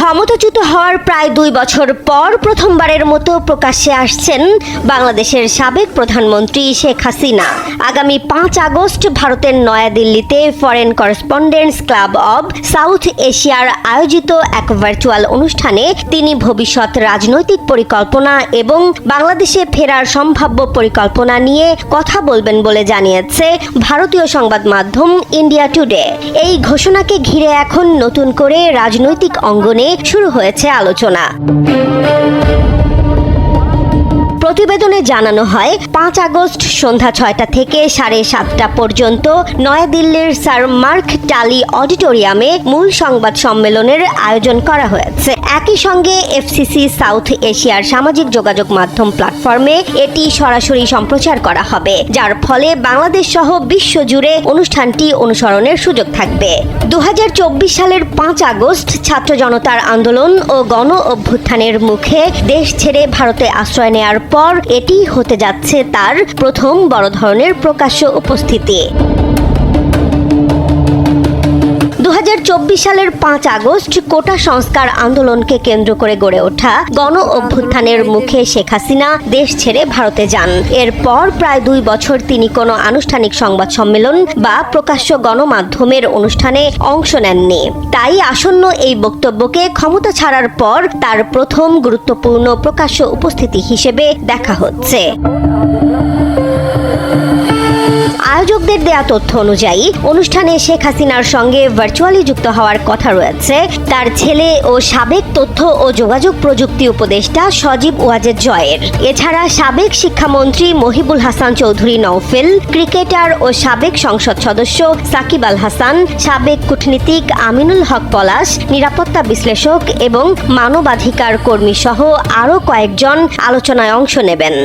ক্ষমতাচ্যুত হওয়ার প্রায় 2 বছর পর প্রথমবারের মতো প্রকাশ্যে আসছেন বাংলাদেশের সাবেক প্রধানমন্ত্রী শেখ হাসিনা। আগামী 5 আগস্ট ভারতের নয়াদিল্লিতে foreign correspondents club of south এশিয়ার আয়োজিত এক ভার্চুয়াল অনুষ্ঠানে তিনি ভবিষ্যৎ রাজনৈতিক পরিকল্পনা এবং বাংলাদেশে ফেরার সম্ভাব্য পরিকল্পনা নিয়ে কথা বলবেন বলে জানিয়েছে ভারতীয় সংবাদ মাধ্যম ইন্ডিয়া টুডে। এই ঘোষণাকে ঘিরে এখন নতুন করে রাজনৈতিক অঙ্গনে শুরু হয়েছে আলোচনা। প্রতিবেদনে জানানো হয় 5 আগস্ট সন্ধ্যা 6টা থেকে 7:30 পর্যন্ত নয়াদিল্লির স্যার মার্ক টালি অডিটোরিয়ামে মূল সংবাদ সম্মেলনের আয়োজন করা হয়েছে। একই সঙ্গে এফসিসি সাউথ এশিয়ার সামাজিক যোগাযোগ মাধ্যম প্ল্যাটফর্মে এটি সরাসরি সম্প্রচার করা হবে, যার ফলে বাংলাদেশ সহ বিশ্বজুড়ে অনুষ্ঠানটি অনুসরণের সুযোগ থাকবে। 2024 সালের 5 আগস্ট ছাত্র জনতার আন্দোলন ও গণ অভ্যুত্থানের মুখে দেশ ছেড়ে ভারতে আশ্রয় নেয়ার পর এটি হতে যাচ্ছে তার প্রথম বড় ধরনের প্রকাশ্য উপস্থিতি। 2024 সালের 5 আগস্ট কোটা সংস্কার আন্দোলনকে কেন্দ্র করে গড়ে ওঠা গণ অভ্যুত্থানের মুখে শেখ হাসিনা দেশ ছেড়ে ভারতে যান। এরপর প্রায় 2 বছর তিনি কোনো আনুষ্ঠানিক সংবাদ সম্মেলন বা প্রকাশ্য গণমাধ্যমের অনুষ্ঠানে অংশ নেননি। তাই আসন্ন এই বক্তব্যকে ক্ষমতা ছাড়ার পর তার প্রথম গুরুত্বপূর্ণ প্রকাশ্য উপস্থিতি হিসেবে দেখা হচ্ছে। আয়োজকদের দেয়া তথ্য অনুযায়ী অনুষ্ঠানে শেখ হাসিনার সঙ্গে ভার্চুয়ালি যুক্ত হওয়ার কথা রয়েছে তার ছেলে ও সাবেক তথ্য ও যোগাযোগ প্রযুক্তি উপদেষ্টা সজীব ওয়াজেদ জয়ের। এছাড়া সাবেক শিক্ষামন্ত্রী মহিবুল হাসান চৌধুরী নওফেল, ক্রিকেটার ও সাবেক সংসদ সদস্য সাকিব আল হাসান, সাবেক কূটনীতিক আমিনুল হক পলাশ, নিরাপত্তা বিশ্লেষক এবং মানবাধিকার কর্মী সহ আরও কয়েকজন আলোচনায় অংশ নেবেন।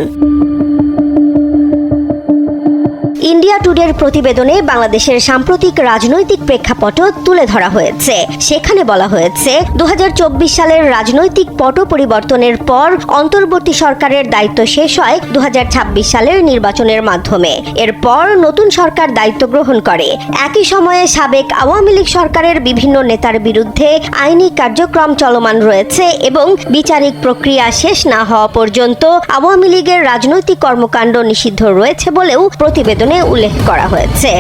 ইন্ডিয়া টুডের প্রতিবেদনে বাংলাদেশের সাম্প্রতিক রাজনৈতিক প্রেক্ষাপট তুলে ধরা হয়েছে। সেখানে বলা হয়েছে 2024 সালের রাজনৈতিক পট পরিবর্তনের পর অন্তর্বর্তী সরকারের দায়িত্ব শেষ হয় 2026 সালের নির্বাচনের মাধ্যমে। এরপর নতুন সরকার দায়িত্ব গ্রহণ করে। একই সময়ে সাবেক আওয়ামী লীগ সরকারের বিভিন্ন নেতার বিরুদ্ধে আইনি কার্যক্রম চলমান রয়েছে এবং বিচারিক প্রক্রিয়া শেষ না হওয়া পর্যন্ত আওয়ামী লীগের রাজনৈতিক কর্মকাণ্ড নিষিদ্ধ রয়েছে বলেও প্রতিবেদনে উল্লেখ করা হয়েছে।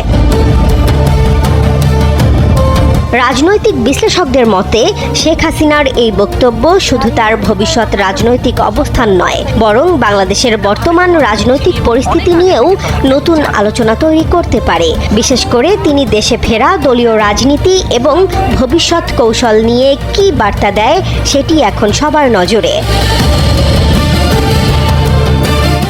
রাজনৈতিক বিশ্লেষকদের মতে শেখ হাসিনার এই বক্তব্য শুধু তার ভবিষ্যৎ রাজনৈতিক অবস্থান নয়, বরং বাংলাদেশের বর্তমান রাজনৈতিক পরিস্থিতি নিয়েও নতুন আলোচনা তৈরি করতে পারে। বিশেষ করে তিনি দেশে ফেরা, দলীয় রাজনীতি এবং ভবিষ্যৎ কৌশল নিয়ে কী বার্তা দেয় সেটি এখন সবার নজরে।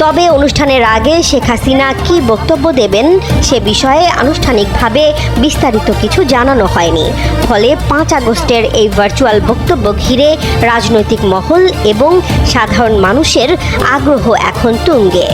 তবে অনুষ্ঠানের আগে শেখ হাসিনা কি বক্তব্য দেবেন সে বিষয়ে আনুষ্ঠানিকভাবে বিস্তারিত কিছু জানানো হয়নি। ফলে 5 আগস্টের এই ভার্চুয়াল বক্তব্য ঘিরে রাজনৈতিক মহল এবং সাধারণ মানুষের আগ্রহ এখন তুঙ্গে।